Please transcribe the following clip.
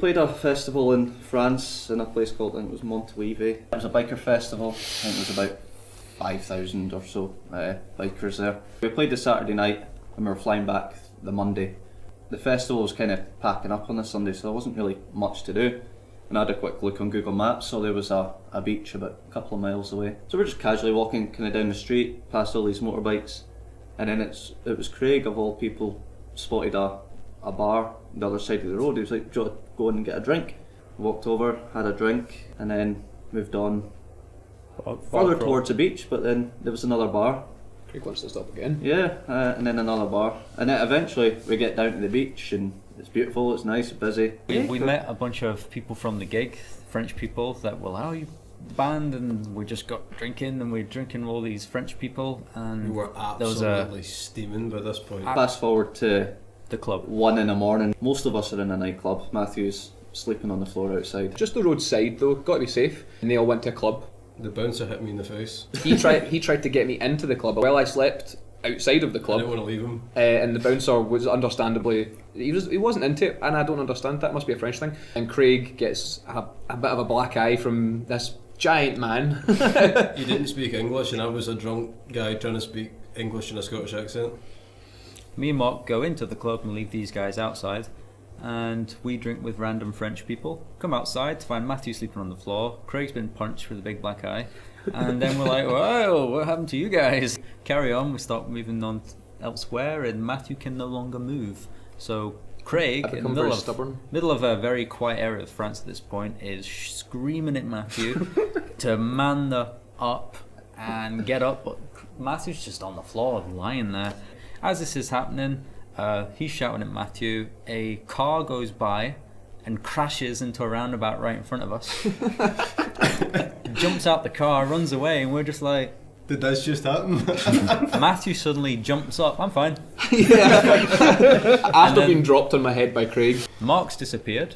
played a festival in France in a place called, I think it was Montalivet. It was a biker festival. I think there was about 5,000 or so bikers there. We played the Saturday night and we were flying back the Monday. The festival was kind of packing up on the Sunday, so there wasn't really much to do. And I had a quick look on Google Maps, so there was a beach about a couple of miles away. So we're just casually walking kind of down the street, past all these motorbikes, and then it was Craig, of all people, spotted a bar on the other side of the road. He was like, "Do you want to go in and get a drink?" Walked over, had a drink, and then moved on further towards the beach, but then there was another bar. Craig wants to stop again. Yeah, and then another bar. And then eventually we get down to the beach and it's beautiful, it's nice, it's busy. We met a bunch of people from the gig, French people that were like, "Oh, you band," and we just got drinking and we're drinking all these French people, and We were absolutely steaming by this point. Fast forward to the club. 1 a.m. Most of us are in a nightclub. Matthew's sleeping on the floor outside. Just the roadside though, got to be safe. And they all went to a club. The bouncer hit me in the face. He tried to get me into the club while I slept outside of the I club. didn't want to leave him. And the bouncer was understandably, he wasn't into it, and I don't understand that. It must be a French thing. And Craig gets a bit of a black eye from this giant man. He didn't speak English, and I was a drunk guy trying to speak English in a Scottish accent. Me and Mark go into the club and leave these guys outside, and we drink with random French people. Come outside to find Matthew sleeping on the floor. Craig's been punched with a big black eye, and then we're like, "Whoa, what happened to you guys?" Carry on. We start moving on elsewhere, and Matthew can no longer move. So Craig, in the middle of a very quiet area of France at this point, is screaming at Matthew to man up and get up. But Matthew's just on the floor, lying there. As this is happening, he's shouting at Matthew. A car goes by and crashes into a roundabout right in front of us. Jumps out the car, runs away, and we're just like, Did this just happen? Matthew suddenly jumps up. I'm fine. After being dropped on my head by Craig. Mark's disappeared.